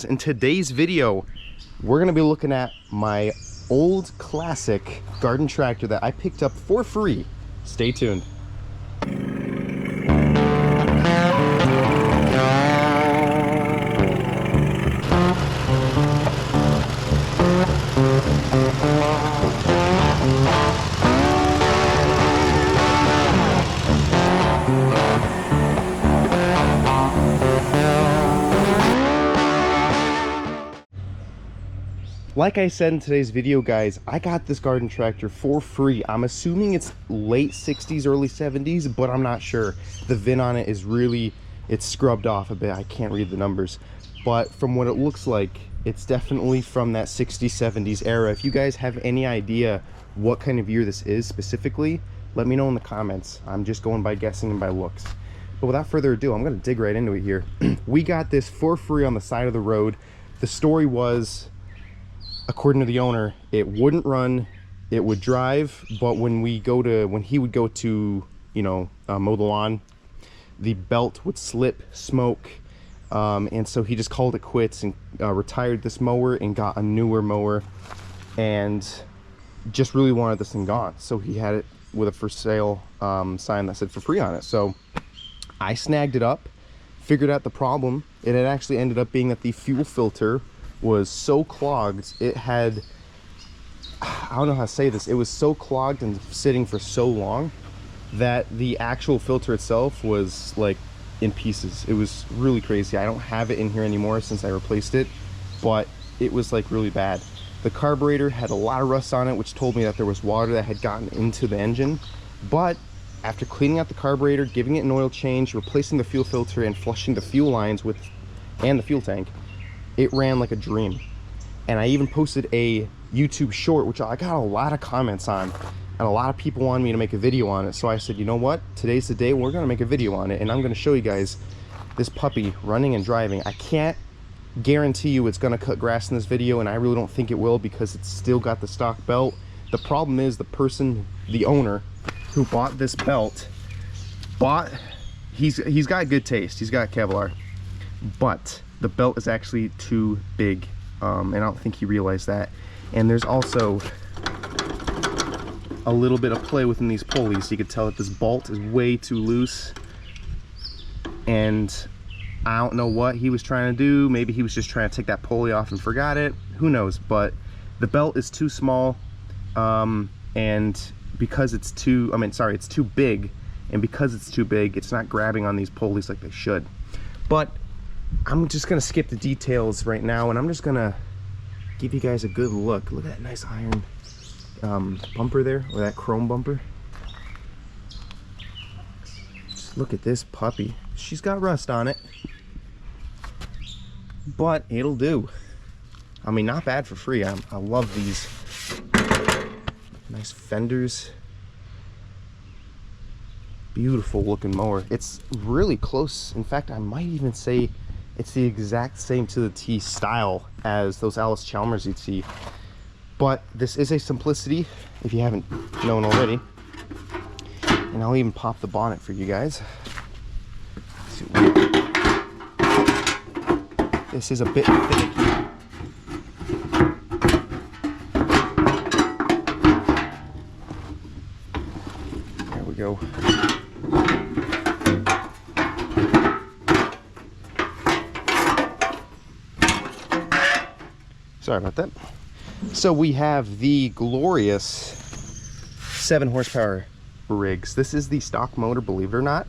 In today's video, we're gonna be looking at my old classic garden tractor that I picked up for free. Stay tuned. Like I said in today's video, guys, I got this garden tractor for free. I'm assuming it's late 60s, early 70s, but I'm not sure. The VIN on it is really, it's scrubbed off a bit. I can't read the numbers. But from what it looks like, it's definitely from that 60s, 70s era. If you guys have any idea what kind of year this is specifically, let me know in the comments. I'm just going by guessing and by looks. But without further ado, I'm gonna dig right into it here. We got this for free on the side of the road. The story was, according to the owner, it wouldn't run, it would drive, but when he would go to, you know, mow the lawn, the belt would slip, smoke, and so he just called it quits and retired this mower and got a newer mower, and just really wanted this thing gone. So he had it with a for sale sign that said for free on it. So I snagged it up, figured out the problem. It had actually ended up being that the fuel filter was so clogged, it had, I don't know how to say this, it was so clogged and sitting for so long that the actual filter itself was like in pieces. It was really crazy. I don't have it in here anymore since I replaced it, but it was like really bad. The carburetor had a lot of rust on it, which told me that there was water that had gotten into the engine. But after cleaning out the carburetor, giving it an oil change, replacing the fuel filter, and flushing the fuel lines and the fuel tank, it ran like a dream. And I even posted a YouTube short, which I got a lot of comments on, and a lot of people wanted me to make a video on it. So I said, you know what, today's the day we're gonna make a video on it, and I'm gonna show you guys this puppy running and driving. I can't guarantee you it's gonna cut grass in this video, and I really don't think it will because it's still got the stock belt. The problem is the owner who bought this belt, he's got good taste, he's got Kevlar, but the belt is actually too big, and I don't think he realized that. And there's also a little bit of play within these pulleys, so you could tell that this bolt is way too loose, and I don't know what he was trying to do. Maybe he was just trying to take that pulley off and forgot it, who knows. But the belt is too small, and because it's too big, and because it's too big, it's not grabbing on these pulleys like they should. But I'm just gonna skip the details right now, and I'm just gonna give you guys a good look. Look at that nice iron bumper there, or that chrome bumper. Just look at this puppy. She's got rust on it, but it'll do. I mean, not bad for free. I love these nice fenders. Beautiful looking mower. It's really close. In fact, I might even say it's the exact same to the T style as those Alice Chalmers you'd see. But this is a Simplicity, if you haven't known already. And I'll even pop the bonnet for you guys. This is a bit finicky. There we go. Sorry about that. So we have the glorious 7 horsepower Briggs. This is the stock motor, believe it or not.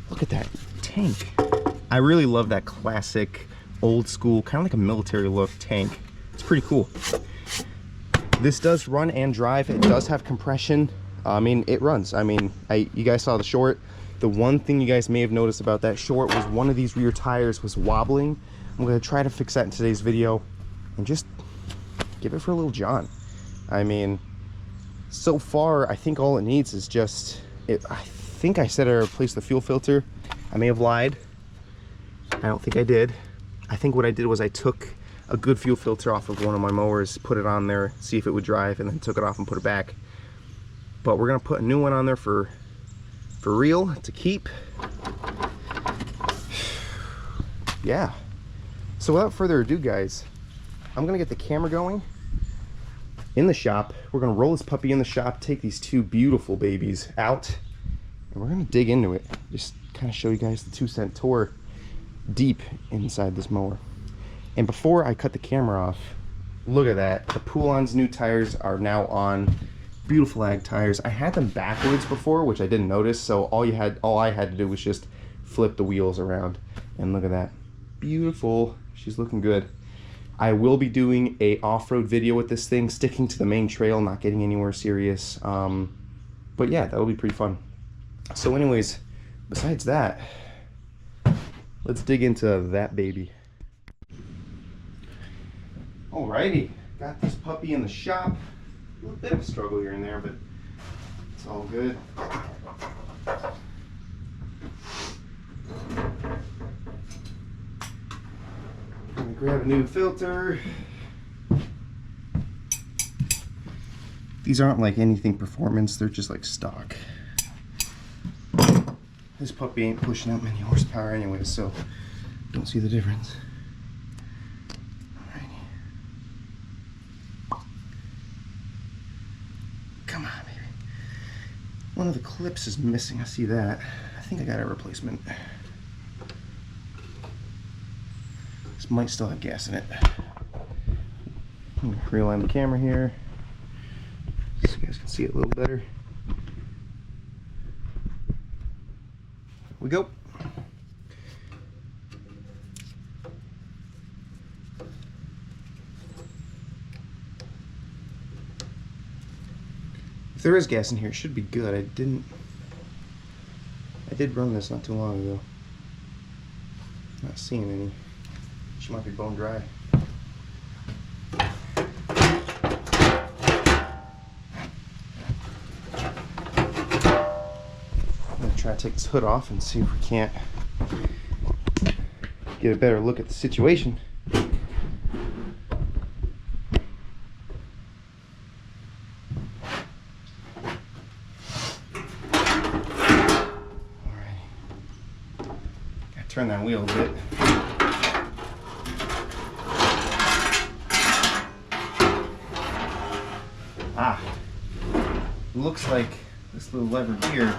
Look at that tank. I really love that classic, old school, kind of like a military look tank. It's pretty cool. This does run and drive. It does have compression. I mean, it runs. I mean, you guys saw the short. The one thing you guys may have noticed about that short was one of these rear tires was wobbling. I'm going to try to fix that in today's video and just give it for a little John. I mean, so far I think all it needs is just I think I said I replaced the fuel filter. I may have lied. I don't think I did. I think what I did was I took a good fuel filter off of one of my mowers, put it on there, see if it would drive, and then took it off and put it back. But we're gonna put a new one on there for real, to keep. Yeah, So without further ado, guys, I'm gonna get the camera going in the shop. We're gonna roll this puppy in the shop, take these two beautiful babies out, and we're gonna dig into it. Just kind of show you guys the 2 cent tour deep inside this mower. And before I cut the camera off, look at that. The Poulan's new tires are now on. Beautiful ag tires. I had them backwards before, which I didn't notice, so all I had to do was just flip the wheels around. And look at that. Beautiful. She's looking good. I will be doing a off-road video with this thing, sticking to the main trail, not getting anywhere serious. But yeah, that'll be pretty fun. So anyways, besides that, let's dig into that baby. Alrighty, got this puppy in the shop. A little bit of a struggle here and there, but it's all good. Gonna grab a new filter. These aren't like anything performance, they're just like stock. This puppy ain't pushing out many horsepower anyway, so don't see the difference. Come on, baby. One of the clips is missing, I see that. I think I got a replacement. This might still have gas in it. I'm gonna realign the camera here so you guys can see it a little better. Here we go. If there is gas in here, it should be good. I did run this not too long ago. Not seeing any. She might be bone dry. I'm gonna try to take this hood off and see if we can't get a better look at the situation. Turn that wheel a bit. Looks like this little lever here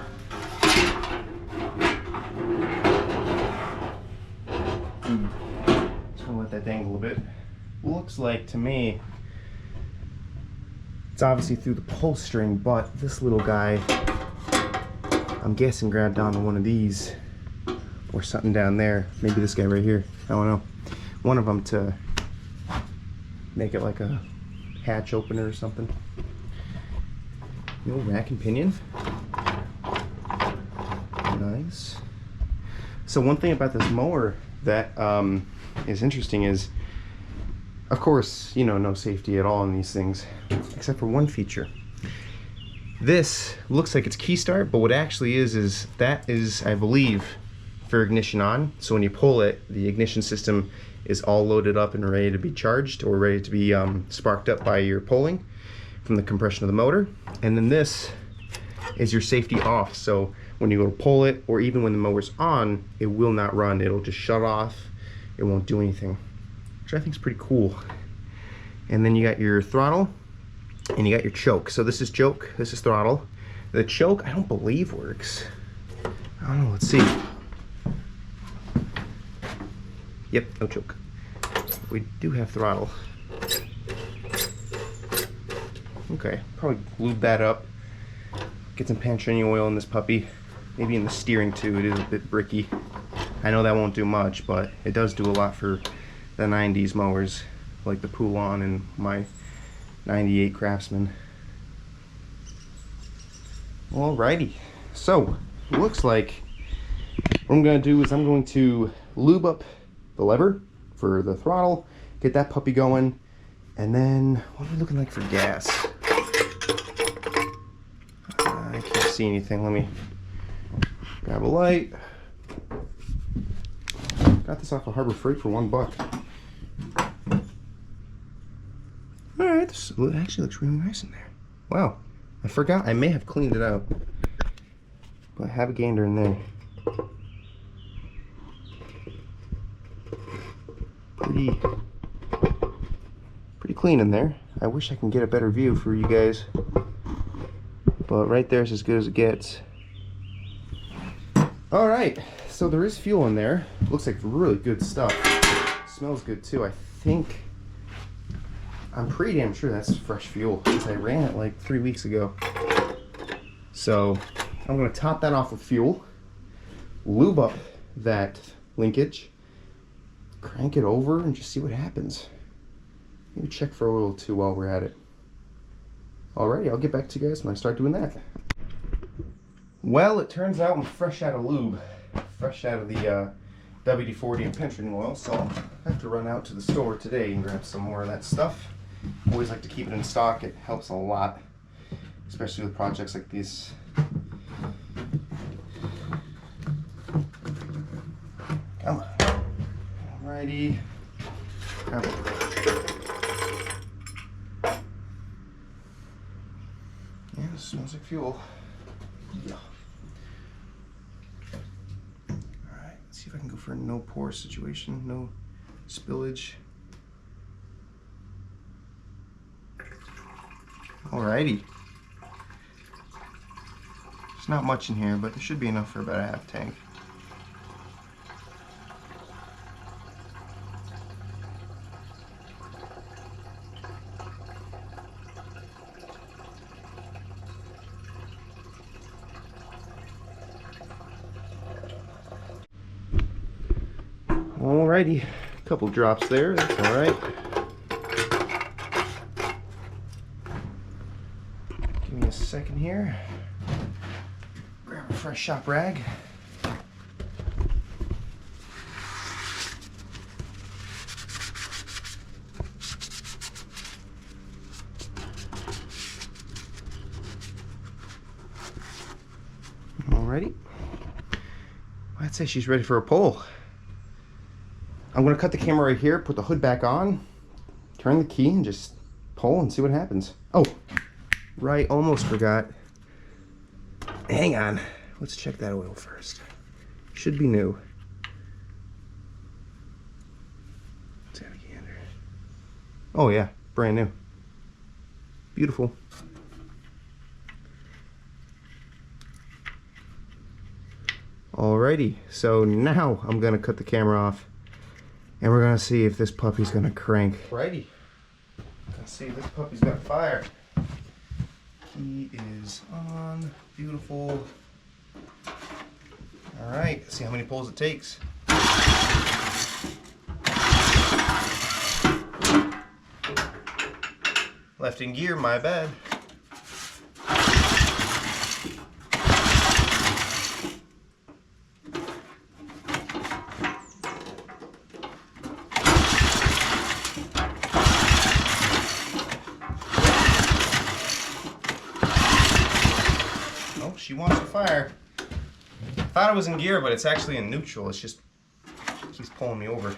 just gonna let that dangle a bit. Looks like to me it's obviously through the pull string, but this little guy, I'm guessing, grabbed onto one of these or something down there. Maybe this guy right here. I don't know. One of them to make it like a hatch opener or something. The old rack and pinion. Nice. So one thing about this mower that is interesting is, of course, you know, no safety at all in these things, except for one feature. This looks like it's key start, but what actually is that is, I believe, for ignition on. So when you pull it, the ignition system is all loaded up and ready to be charged or ready to be sparked up by your pulling from the compression of the motor. And then this is your safety off. So when you go to pull it, or even when the mower's on, it will not run. It'll just shut off. It won't do anything, which I think is pretty cool. And then you got your throttle and you got your choke. So this is choke, this is throttle. The choke, I don't believe works. I don't know, let's see. Yep, no choke. We do have throttle. Okay, probably lube that up. Get some pan training oil in this puppy. Maybe in the steering too, it is a bit bricky. I know that won't do much, but it does do a lot for the 90s mowers, like the Poulan and my 98 Craftsman. Alrighty, so looks like what I'm gonna do is I'm going to lube up the lever for the throttle, get that puppy going, and then what are we looking like for gas? I can't see anything. Let me grab a light. Got this off of Harbor Freight for $1. Alright, this actually looks really nice in there. Wow, I forgot. I may have cleaned it out, but I have a gainer in there. Pretty pretty clean in there. I wish I can get a better view for you guys, but right there is as good as it gets. All right, so there is fuel in there. Looks like really good stuff. Smells good too. I'm pretty damn sure that's fresh fuel since I ran it like 3 weeks ago. So I'm gonna top that off with fuel, lube up that linkage, crank it over, and just see what happens. Maybe check for oil too while we're at it. Alrighty, I'll get back to you guys when I start doing that. Well, it turns out I'm fresh out of lube, fresh out of the WD-40 and pinching oil, so I'll have to run out to the store today and grab some more of that stuff. Always like to keep it in stock. It helps a lot, especially with projects like these. Come on. Alrighty. Come on. Yeah, this smells like fuel. Yeah. Alright, let's see if I can go for a no pour situation, no spillage. Alrighty. There's not much in here, but there should be enough for about a half tank. Alrighty, a couple drops there, that's alright. Give me a second here. Grab a fresh shop rag. Alrighty. I'd say she's ready for a pull. I'm going to cut the camera right here, put the hood back on, turn the key, and just pull and see what happens. Oh, right, almost forgot. Hang on. Let's check that oil first. Should be new. Let's have a gander. Oh yeah, brand new. Beautiful. Alrighty, so now I'm going to cut the camera off. And we're gonna see if this puppy's gonna crank. Righty. Let's see if this puppy's got fire. Key is on. Beautiful. Alright, let's see how many pulls it takes. Left in gear, my bad. She wants to fire. I thought it was in gear, but it's actually in neutral. It's just keeps pulling me over.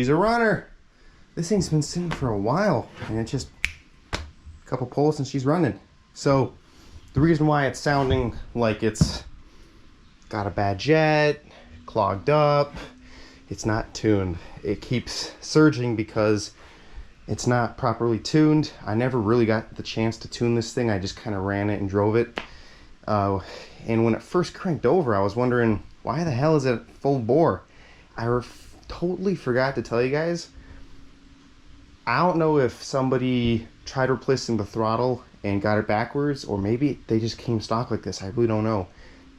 she's a runner. This thing's been sitting for a while, and it's just a couple pulls and she's running. So the reason why it's sounding like it's got a bad jet, clogged up, it's not tuned. It keeps surging because it's not properly tuned. I never really got the chance to tune this thing. I just kind of ran it and drove it. And when it first cranked over, I was wondering, why the hell is it full bore? I totally forgot to tell you guys. I don't know if somebody tried replacing the throttle and got it backwards, or maybe they just came stock like this. I really don't know.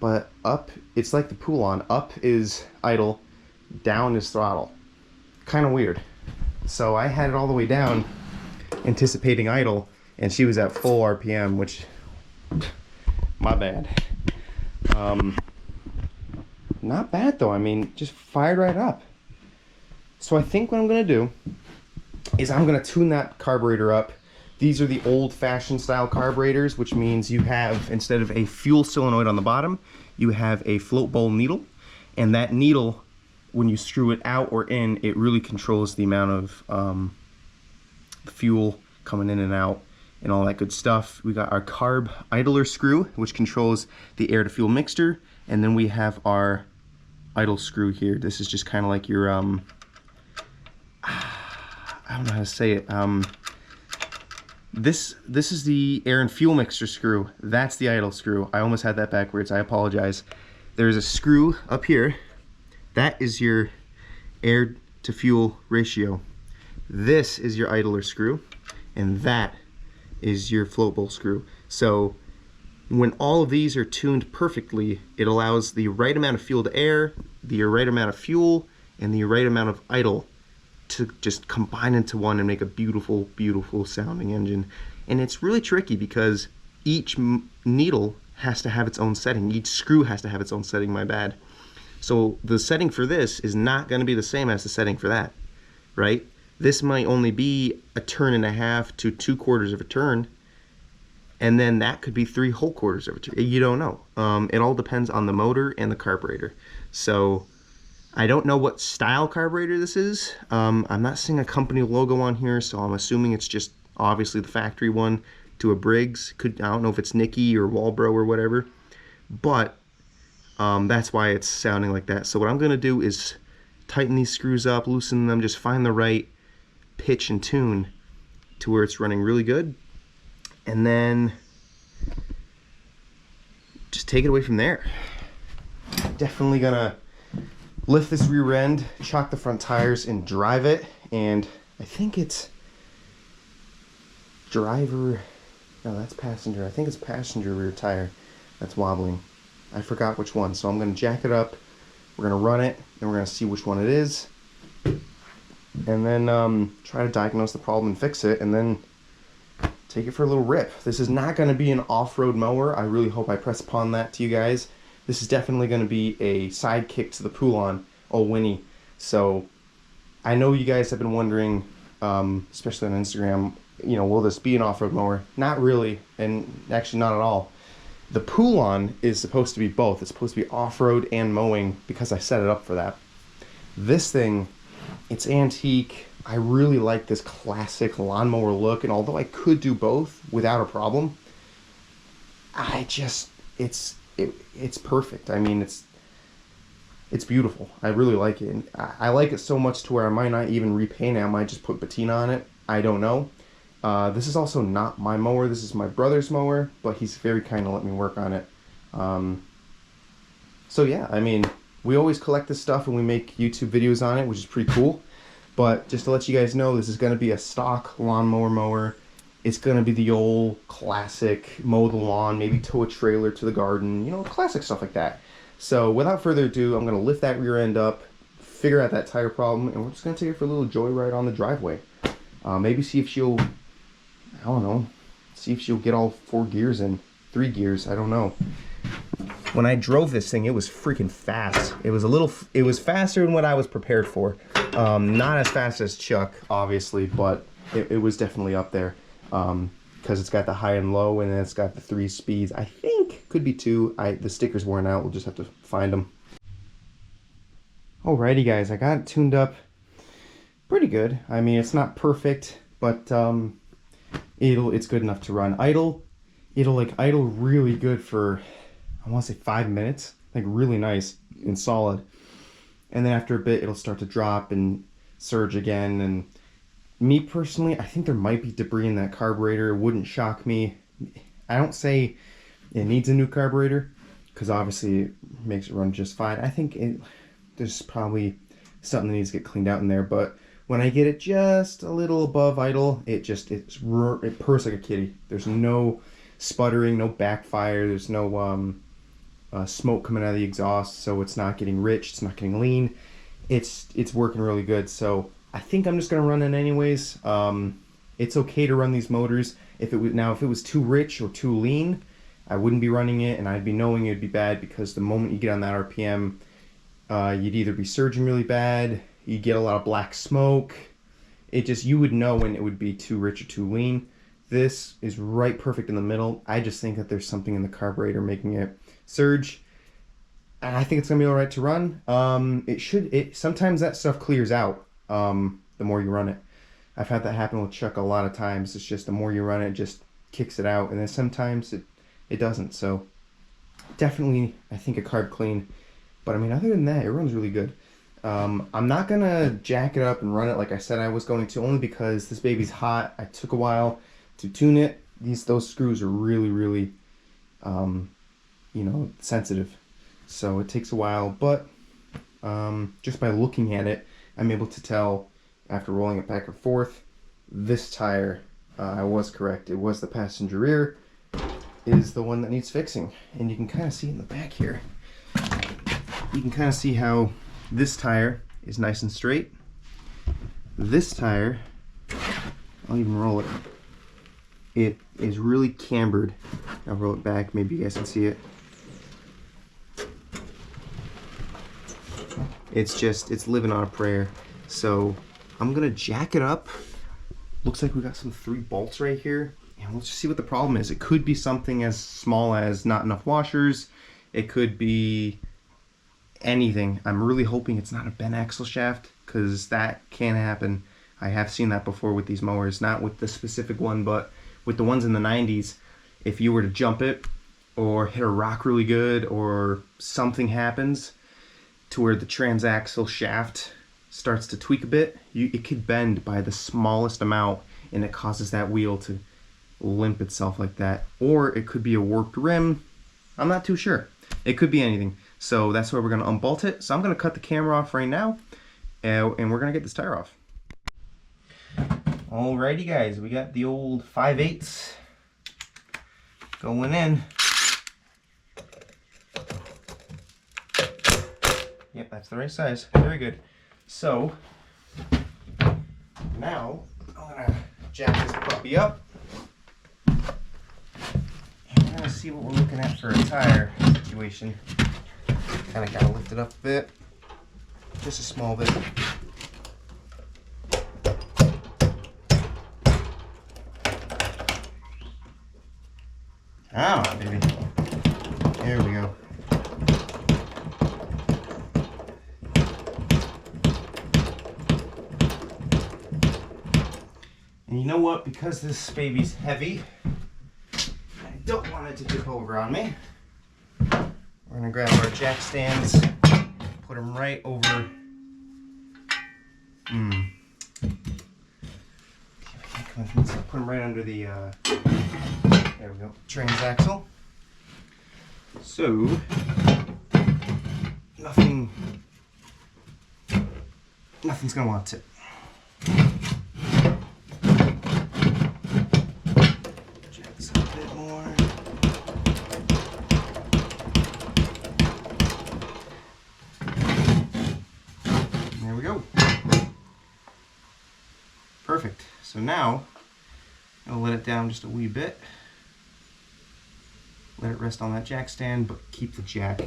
But up, it's like the Poulon. Up is idle, down is throttle. Kind of weird. So I had it all the way down, anticipating idle, and she was at full RPM, which, my bad. Not bad though. I mean, just fired right up. So I think what I'm gonna do is I'm gonna tune that carburetor up. These are the old-fashioned style carburetors, which means you have, instead of a fuel solenoid on the bottom, you have a float bowl needle, and that needle, when you screw it out or in, it really controls the amount of fuel coming in and out and all that good stuff. We got our carb idler screw, which controls the air to fuel mixture, and then we have our idle screw here. This is just kind of like your I don't know how to say it. This is the air and fuel mixture screw. That's the idle screw. I almost had that backwards. I apologize. There's a screw up here. That is your air to fuel ratio. This is your idler screw, and that is your float bowl screw. So when all of these are tuned perfectly, it allows the right amount of fuel to air, the right amount of fuel, and the right amount of idle to just combine into one and make a beautiful, beautiful sounding engine. And it's really tricky because each needle has to have its own setting. Each screw has to have its own setting, my bad. So the setting for this is not going to be the same as the setting for that, right? This might only be a turn and a half to 2/4 of a turn, and then that could be 3 whole quarters of a turn. You don't know. It all depends on the motor and the carburetor. So I don't know what style carburetor this is. I'm not seeing a company logo on here, so I'm assuming it's just obviously the factory one to a Briggs. I don't know if it's Nicky or Walbro or whatever, but that's why it's sounding like that. So what I'm gonna do is tighten these screws up, loosen them, just find the right pitch and tune to where it's running really good, and then just take it away from there. Definitely gonna lift this rear end, chock the front tires, and drive it. And I think it's driver, no, that's passenger. I think it's passenger rear tire that's wobbling. I forgot which one. So I'm gonna jack it up, we're gonna run it, and we're gonna see which one it is, and then try to diagnose the problem and fix it, and then take it for a little rip. This is not gonna be an off-road mower. I really hope I press upon that to you guys. This is definitely going to be a sidekick to the Poulon, Old Winnie. So I know you guys have been wondering, especially on Instagram, you know, will this be an off-road mower? Not really, and actually not at all. The Poulon is supposed to be both. It's supposed to be off-road and mowing because I set it up for that. This thing, it's antique. I really like this classic lawnmower look, and although I could do both without a problem, it's perfect. I mean, it's beautiful. I really like it. And I like it so much to where I might not even repaint it. I might just put patina on it. I don't know. This is also not my mower. This is my brother's mower, but he's very kind to let me work on it. So yeah, I mean, we always collect this stuff and we make YouTube videos on it, which is pretty cool. But just to let you guys know, this is going to be a stock lawnmower mower. It's going to be the old classic mow the lawn, maybe tow a trailer to the garden, you know, classic stuff like that. So without further ado, I'm going to lift that rear end up, figure out that tire problem, and we're just going to take it for a little joyride on the driveway. Maybe see if she'll, I don't know, see if she'll get all 4 gears in, 3 gears, I don't know. When I drove this thing, it was freaking fast. It was faster than what I was prepared for. Not as fast as Chuck, obviously, but it was definitely up there. Because it's got the high and low, and then it's got the 3 speeds. I think could be 2. The sticker's worn out. We'll just have to find them. Alrighty, guys, I got it tuned up. pretty good. I mean, it's not perfect, but it's good enough to run. It'll idle really good for, I want to say 5 minutes, like really nice and solid. And then after a bit, it'll start to drop and surge again. And me personally, I think there might be debris in that carburetor. It wouldn't shock me. I don't say it needs a new carburetor, because obviously it makes it run just fine. I think there's probably something that needs to get cleaned out in there, but when I get it just a little above idle, it purrs like a kitty. There's no sputtering, no backfire, there's no smoke coming out of the exhaust, so it's not getting rich, it's not getting lean. It's working really good, so I think I'm just gonna run it anyways. It's okay to run these motors. If it was too rich or too lean, I wouldn't be running it, and I'd be knowing it'd be bad, because the moment you get on that RPM, you'd either be surging really bad, you get a lot of black smoke. You would know when it would be too rich or too lean. This is right perfect in the middle. I just think that there's something in the carburetor making it surge. And I think it's gonna be all right to run. Sometimes that stuff clears out the more you run it. I've had that happen with Chuck a lot of times. It's just the more you run it, just kicks it out, and then sometimes it doesn't. So definitely, I think a carb clean. But I mean, other than that, it runs really good. I'm not gonna jack it up and run it like I said I was going to, only because this baby's hot. I took a while to tune it. Those screws are really, really, sensitive. So it takes a while, but just by looking at it, I'm able to tell, after rolling it back and forth, this tire, I was correct. It was the passenger rear, is the one that needs fixing. And you can kind of see in the back here, you can kind of see how this tire is nice and straight. This tire, I'll even roll it. It is really cambered. I'll roll it back, maybe you guys can see it. It's living on a prayer. So I'm gonna jack it up. Looks like we got some 3 bolts right here, and we'll just see what the problem is. It could be something as small as not enough washers. It could be anything. I'm really hoping it's not a bent axle shaft, because that can happen. I have seen that before with these mowers, not with the specific one, but with the ones in the 90s. If you were to jump it or hit a rock really good, or something happens to where the transaxle shaft starts to tweak a bit, it could bend by the smallest amount, and it causes that wheel to limp itself like that. Or it could be a warped rim. I'm not too sure. It could be anything. So that's why we're going to unbolt it. So I'm going to cut the camera off right now, and we're going to get this tire off. Alrighty guys, we got the old 5/8 going in. Yep, that's the right size. Very good. So now I'm going to jack this puppy up. And we're going to see what we're looking at for a tire situation. Kind of got to lift it up a bit, just a small bit. Ah, baby. There we go. And you know what? Because this baby's heavy, I don't want it to tip over on me. We're gonna grab our jack stands, put them right over. Put them right under the. There we go. Transaxle. So nothing's gonna want to tip. Jack this up a bit more. There we go. Perfect. So now I'll let it down just a wee bit. Let it rest on that jack stand, but keep the jack.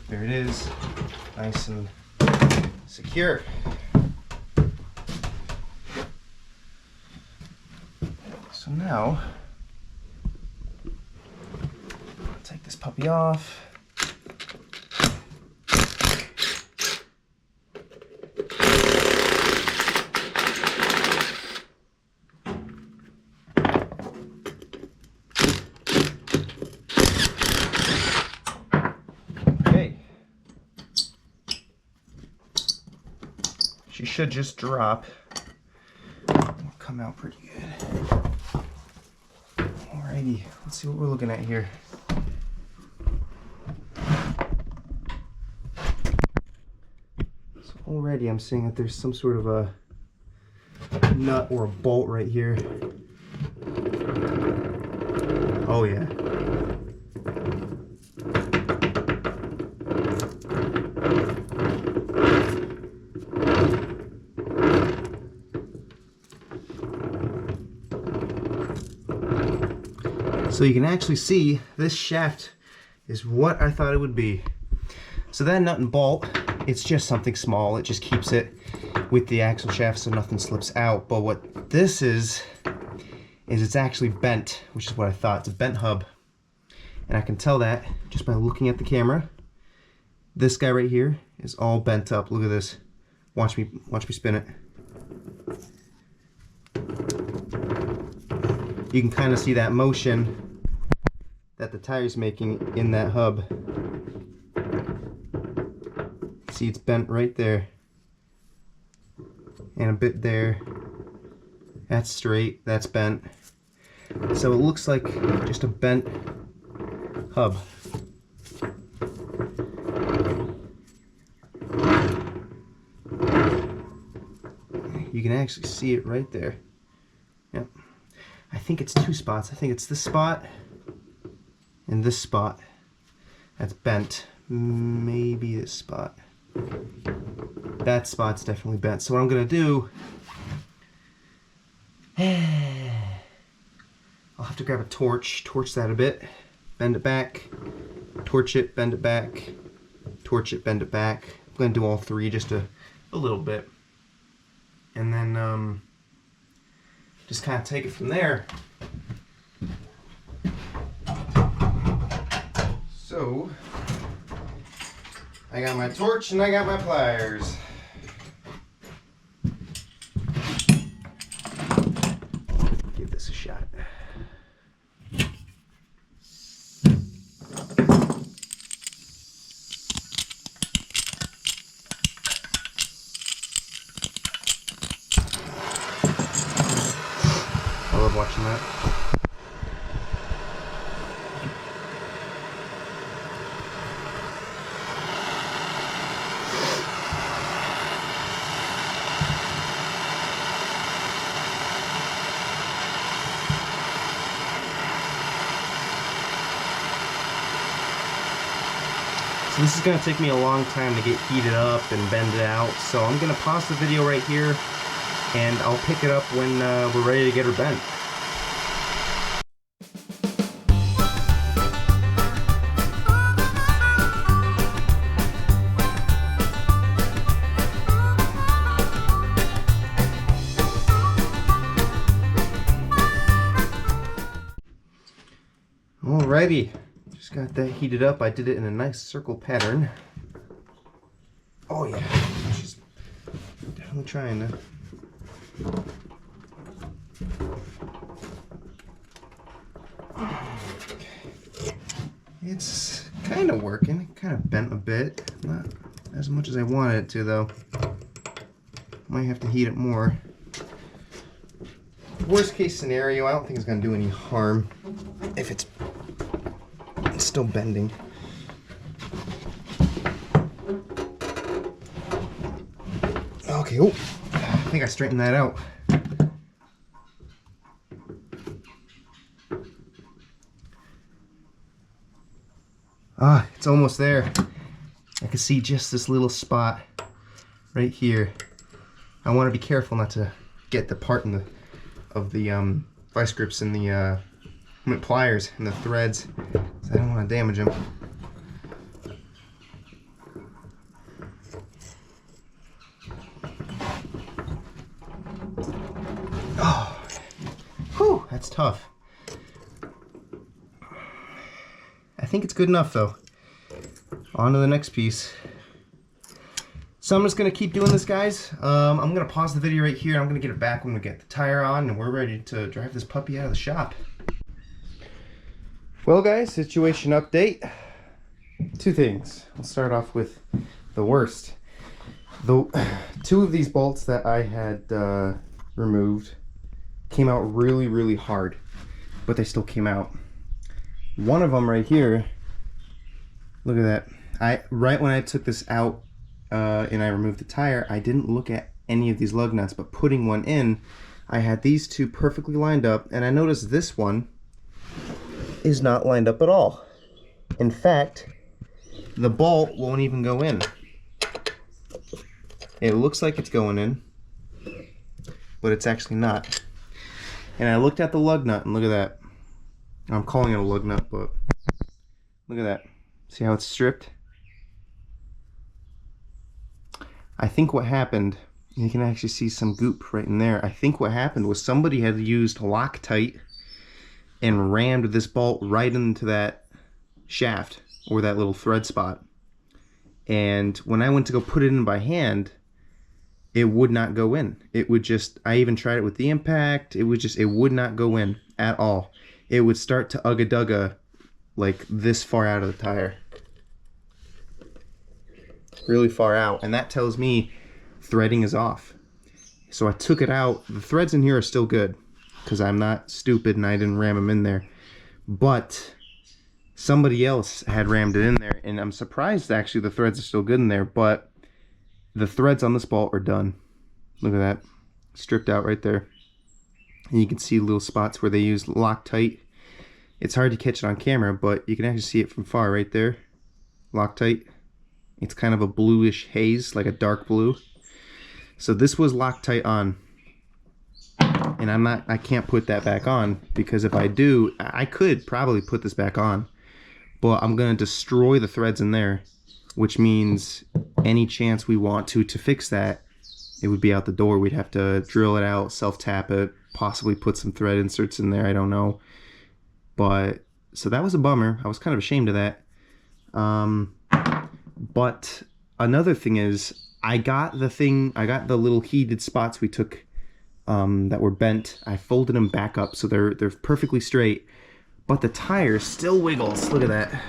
There it is, nice and secure. So now, I'll take this puppy off. she should just drop. It'll come out pretty good. Alrighty, let's see what we're looking at here. So already I'm seeing that there's some sort of a nut or a bolt right here. Oh yeah. So you can actually see this shaft is what I thought it would be. So that nut and bolt, it's just something small. It just keeps it with the axle shaft so nothing slips out. But what this is it's actually bent, which is what I thought. It's a bent hub. And I can tell that just by looking at the camera. This guy right here is all bent up. Look at this. Watch me spin it. You can kind of see that motion that the tire's making in that hub. See, it's bent right there. And a bit there. That's straight, that's bent. So it looks like just a bent hub. You can actually see it right there. Yep. I think it's two spots. I think it's this spot and this spot. That's bent. Maybe this spot. That spot's definitely bent. So what I'm gonna do, I'll have to grab a torch that a bit, bend it back, torch it, bend it back, torch it, bend it back. I'm gonna do all three just a little bit. And then just kind of take it from there. So, I got my torch and I got my pliers. Give this a shot. I love watching that. So this is going to take me a long time to get heated up and bend it out, so I'm going to pause the video right here and I'll pick it up when we're ready to get her bent. Alrighty. Just got that heated up. I did it in a nice circle pattern. Oh yeah, she's definitely trying to. It's kind of working. It kind of bent a bit. Not as much as I wanted it to though. Might have to heat it more. Worst case scenario, I don't think it's going to do any harm if it's still bending. Okay, oh, I think I straightened that out. Ah, it's almost there. I can see just this little spot right here. I want to be careful not to get the part of the vice grips and the pliers and the threads. I don't want to damage them. Oh, whew, that's tough. I think it's good enough though. On to the next piece. So I'm just going to keep doing this, guys. I'm going to pause the video right here. I'm going to get it back when we get the tire on and we're ready to drive this puppy out of the shop. Well guys, situation update. Two things. I'll start off with the worst. Two of these bolts that I had removed came out really, really hard, but they still came out. One of them right here, look at that. Right when I took this out and I removed the tire, I didn't look at any of these lug nuts, but putting one in, I had these two perfectly lined up, and I noticed this one is not lined up at all. In fact, the bolt won't even go in. It looks like it's going in, but it's actually not. And I looked at the lug nut, and look at that. I'm calling it a lug nut, but look at that. See how it's stripped? I think what happened, you can actually see some goop right in there. I think what happened was somebody had used Loctite and rammed this bolt right into that shaft or that little thread spot. And when I went to go put it in by hand, it would not go in. It would just, I even tried it with the impact, it would not go in at all. It would start to ugga-dugga like this far out of the tire. Really far out, and that tells me threading is off. So I took it out. The threads in here are still good because I'm not stupid and I didn't ram them in there. But somebody else had rammed it in there, and I'm surprised actually the threads are still good in there, but the threads on this bolt are done. Look at that. Stripped out right there. And you can see little spots where they use Loctite. It's hard to catch it on camera, but you can actually see it from far right there. Loctite. It's kind of a bluish haze, like a dark blue. So this was Loctite on. And I can't put that back on, because if I do, I could probably put this back on, but I'm gonna destroy the threads in there, which means any chance we want to fix that, it would be out the door. We'd have to drill it out, self-tap it, possibly put some thread inserts in there, I don't know. But, so that was a bummer. I was kind of ashamed of that. But another thing is, I got the little heated spots we took that were bent. I folded them back up so they're perfectly straight, but the tire still wiggles. Look at that.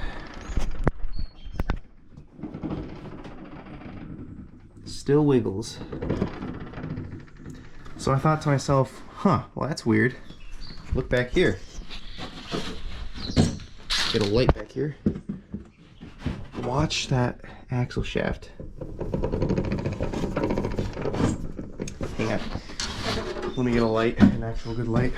Still wiggles. So I thought to myself, huh, well that's weird. Look back here. Get a light back here. Watch that axle shaft. Hang on. Let me get a light, an actual good light.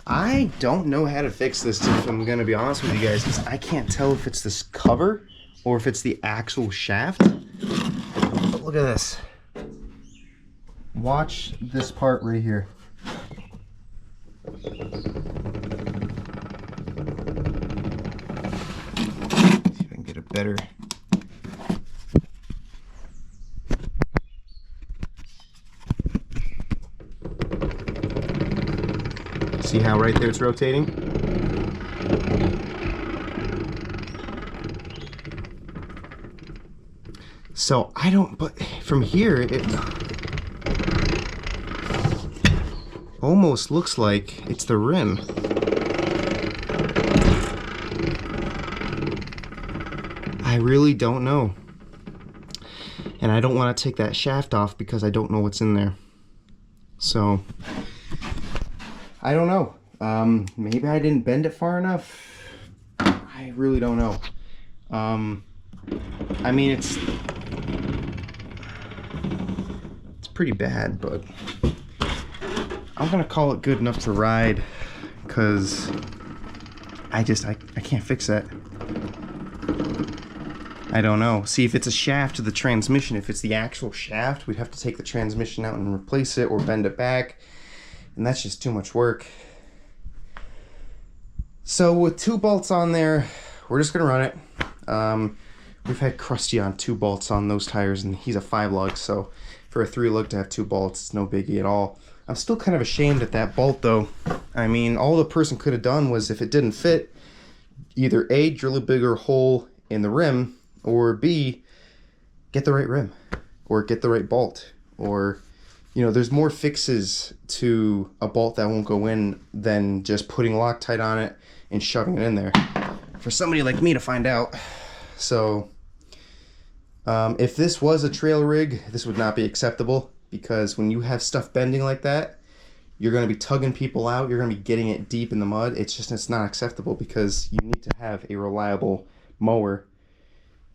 I don't know how to fix this, if I'm gonna be honest with you guys, because I can't tell if it's this cover or if it's the actual shaft. But look at this. Watch this part right here. See if I can get a better. See how right there it's rotating? So I don't, but from here it almost looks like it's the rim. I really don't know. And I don't want to take that shaft off because I don't know what's in there. So I don't know. Maybe I didn't bend it far enough. I really don't know. I mean, it's pretty bad, but I'm gonna call it good enough to ride, because I can't fix that. I don't know. See, if it's a shaft to the transmission, if it's the actual shaft, we'd have to take the transmission out and replace it or bend it back, and that's just too much work. So with 2 bolts on there, we're just gonna run it. We've had Krusty on 2 bolts on those tires, and he's a 5 lug, so for a 3 lug to have 2 bolts, it's no biggie at all. I'm still kind of ashamed at that bolt though. I mean, all the person could have done was, if it didn't fit, either A, drill a bigger hole in the rim, or B, get the right rim, or get the right bolt, or, you know, there's more fixes to a bolt that won't go in than just putting Loctite on it and shoving it in there. For somebody like me to find out. So If this was a trail rig, this would not be acceptable, because when you have stuff bending like that, you're going to be tugging people out, you're going to be getting it deep in the mud. It's not acceptable, because you need to have a reliable mower,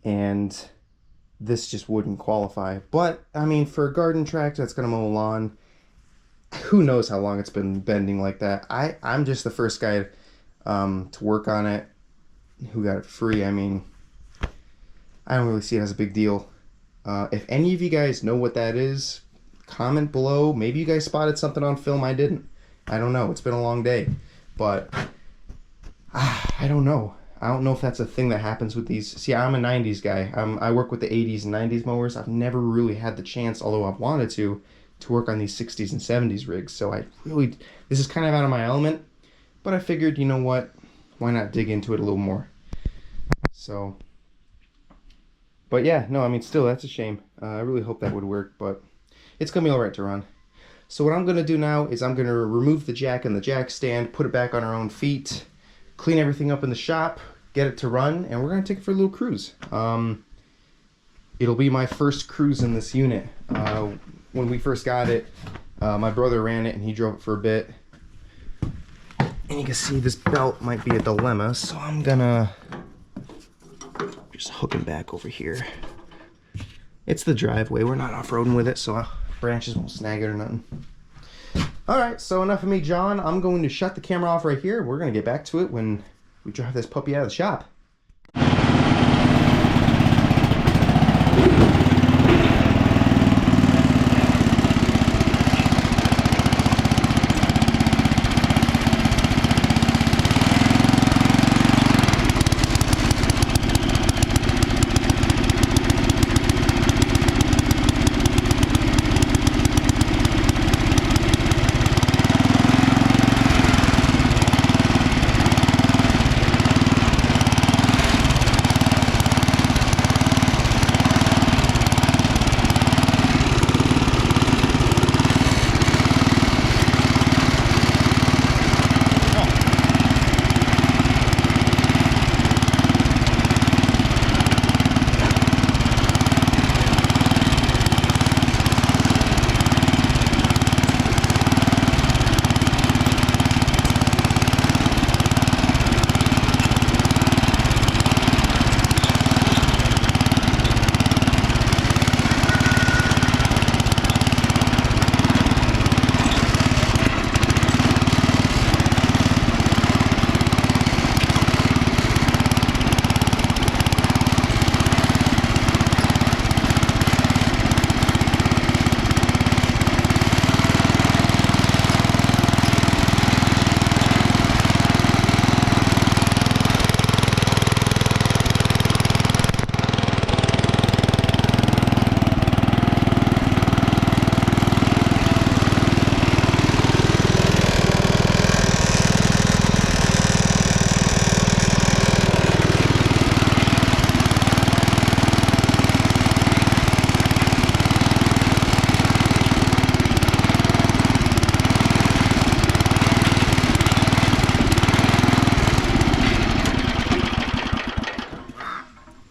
and this just wouldn't qualify. But I mean, for a garden tractor that's going to mow a lawn, who knows how long it's been bending like that. I'm just the first guy to work on it who got it free. I mean, I don't really see it as a big deal. If any of you guys know what that is, comment below. Maybe you guys spotted something on film I didn't. I don't know. It's been a long day. But I don't know. I don't know if that's a thing that happens with these. See, I'm a 90s guy. I work with the 80s and 90s mowers. I've never really had the chance, although I've wanted to work on these 60s and 70s rigs. So this is kind of out of my element. But I figured, you know what? Why not dig into it a little more? So, but yeah, no, I mean, still, that's a shame. I really hope that would work, but it's going to be all right to run. So what I'm going to do now is I'm going to remove the jack and the jack stand, put it back on our own feet, clean everything up in the shop, get it to run, and we're going to take it for a little cruise. It'll be my first cruise in this unit. When we first got it, my brother ran it and he drove it for a bit. And you can see this belt might be a dilemma, so I'm gonna just hook him back over here. It's the driveway, we're not off-roading with it, so branches won't snag it or nothing. Alright, so enough of me, John. I'm going to shut the camera off right here. We're gonna get back to it when we drive this puppy out of the shop.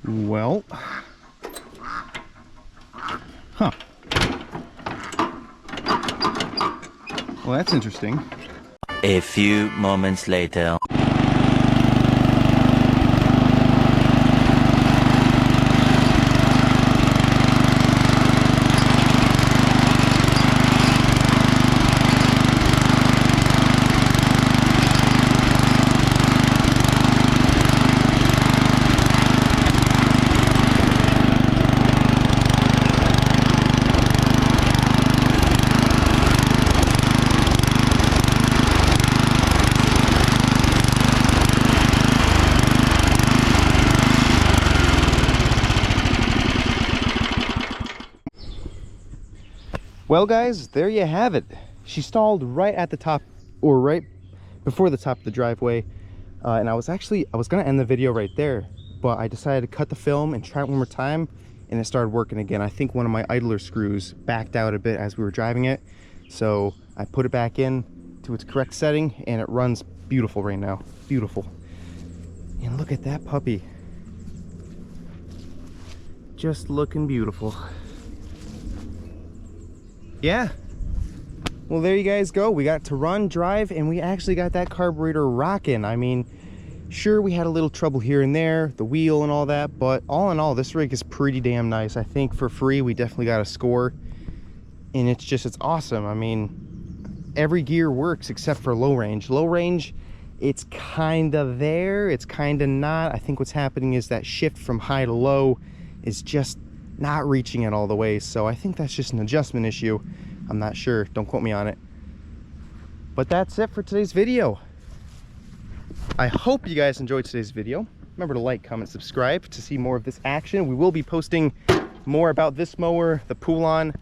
Well, huh. Well, that's interesting. A few moments later. Well, guys, there you have it. She stalled right at the top, or right before the top of the driveway. And I was gonna end the video right there, but I decided to cut the film and try it one more time, and it started working again. I think one of my idler screws backed out a bit as we were driving it. So I put it back in to its correct setting, and it runs beautiful right now. Beautiful. And look at that puppy. Just looking beautiful. Yeah. Well, there you guys go. We got to run, drive, and we actually got that carburetor rocking. I mean, sure, we had a little trouble here and there, the wheel and all that, but all in all, this rig is pretty damn nice. I think for free, we definitely got a score, and it's awesome. I mean, every gear works except for low range. Low range, it's kind of there, it's kind of not. I think what's happening is that shift from high to low is just not reaching it all the way. So I think that's just an adjustment issue. I'm not sure, don't quote me on it. But that's it for today's video. I hope you guys enjoyed today's video. Remember to like, comment, subscribe to see more of this action. We will be posting more about this mower, the Poulon,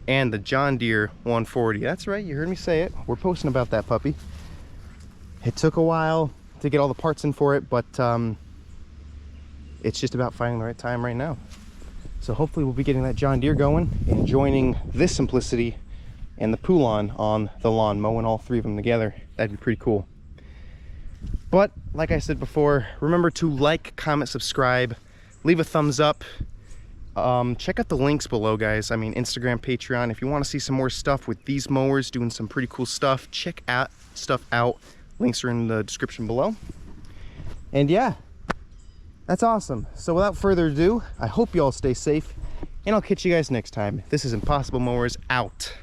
and the John Deere 140. That's right, you heard me say it. We're posting about that puppy. It took a while to get all the parts in for it, but it's just about finding the right time right now. So hopefully we'll be getting that John Deere going and joining this Simplicity and the Poulon on the lawn, mowing all three of them together. That'd be pretty cool. But like I said before, remember to like, comment, subscribe, leave a thumbs up. Check out the links below, guys. I mean, Instagram, Patreon. If you want to see some more stuff with these mowers, doing some pretty cool stuff, check out stuff out. Links are in the description below. And yeah, that's awesome. So without further ado, I hope you all stay safe, and I'll catch you guys next time. This is Impossible Mowers out.